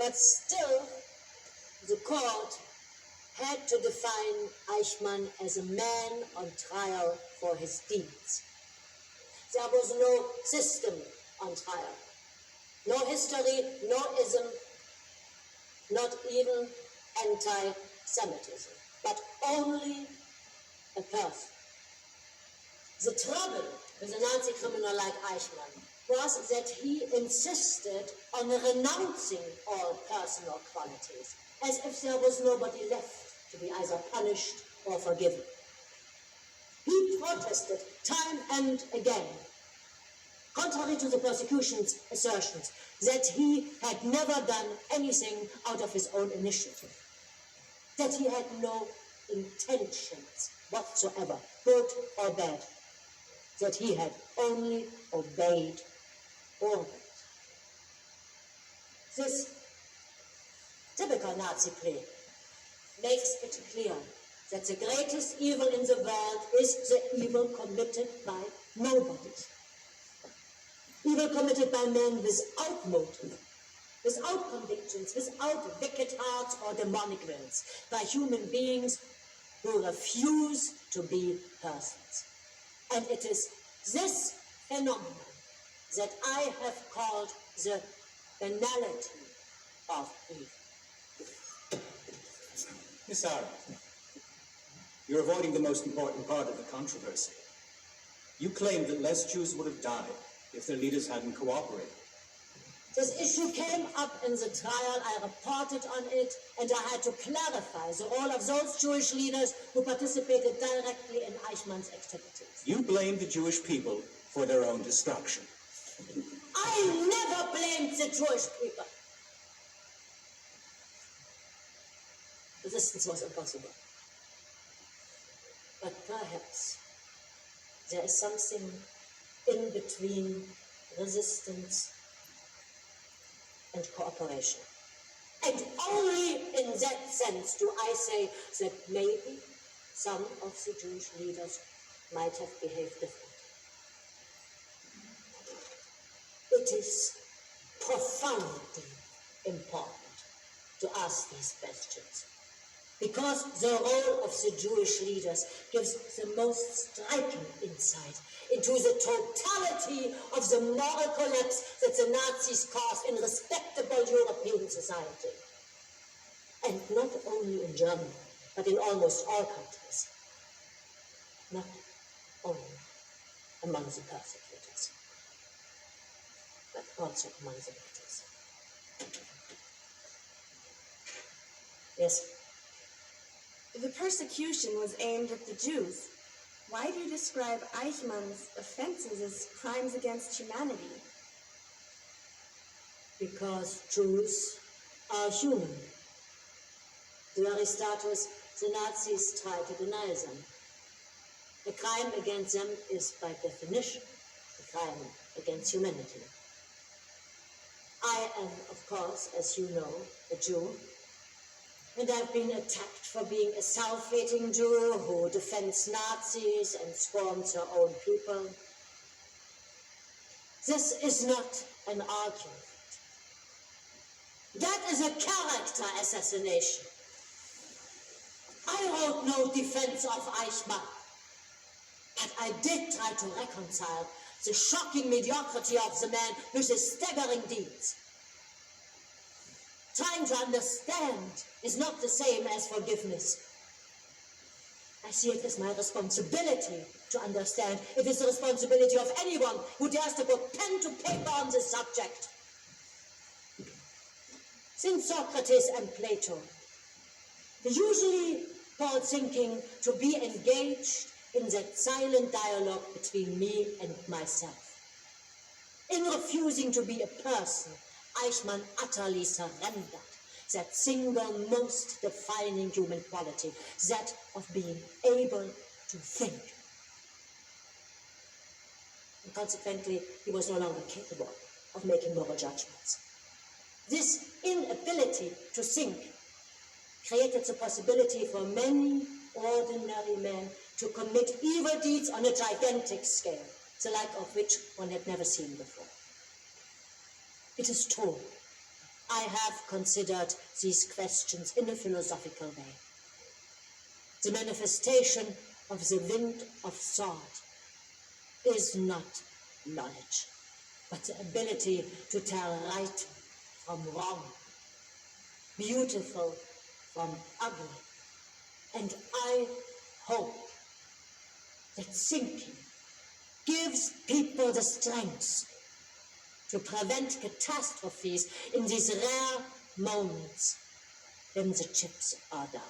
But still, the court had to define Eichmann as a man on trial for his deeds. There was no system on trial, no history, no ism, not even anti-Semitism, but only a person. The trouble with a Nazi criminal like Eichmann was that he insisted on renouncing all personal qualities, as if there was nobody left to be either punished or forgiven. He protested time and again, contrary to the prosecution's assertions, that he had never done anything out of his own initiative, that he had no intentions whatsoever, good or bad, that he had only obeyed orders. This typical Nazi plea makes it clear that the greatest evil in the world is the evil committed by nobody. Evil committed by men without motive, without convictions, without wicked hearts or demonic wills, by human beings who refuse to be persons. And it is this phenomenon that I have called the banality of evil. Miss Arendt, you're avoiding the most important part of the controversy. You claim that less Jews would have died if their leaders hadn't cooperated. This issue came up in the trial, I reported on it, and I had to clarify the role of those Jewish leaders who participated directly in Eichmann's activities. You blame the Jewish people for their own destruction. I never blamed the Jewish people. Resistance was impossible. But perhaps there is something in between resistance and cooperation. And only in that sense do I say that maybe some of the Jewish leaders might have behaved differently. It is profoundly important to ask these questions, because the role of the Jewish leaders gives the most striking insight into the totality of the moral collapse that the Nazis caused in respectable European society. And not only in Germany, but in almost all countries. Not only among the persecutors, but also among the victims. Yes? The persecution was aimed at the Jews. Why do you describe Eichmann's offenses as crimes against humanity? Because Jews are human. The very status the Nazis try to deny them. A crime against them is, by definition, a crime against humanity. I am, of course, as you know, a Jew, and I've been attacked for being a self-hating Jew who defends Nazis and scorns her own people. This is not an argument. That is a character assassination. I wrote no defense of Eichmann, but I did try to reconcile the shocking mediocrity of the man with his staggering deeds. Trying to understand is not the same as forgiveness. I see it as my responsibility to understand. It is the responsibility of anyone who dares to put pen to paper on this subject. Since Socrates and Plato, we usually call thinking to be engaged in that silent dialogue between me and myself. In refusing to be a person, Eichmann utterly surrendered that single most defining human quality, that of being able to think. And consequently, he was no longer capable of making moral judgments. This inability to think created the possibility for many ordinary men to commit evil deeds on a gigantic scale, the like of which one had never seen before. It is true, I have considered these questions in a philosophical way. The manifestation of the wind of thought is not knowledge, but the ability to tell right from wrong, beautiful from ugly. And I hope that thinking gives people the strength to prevent catastrophes in these rare moments when the chips are down.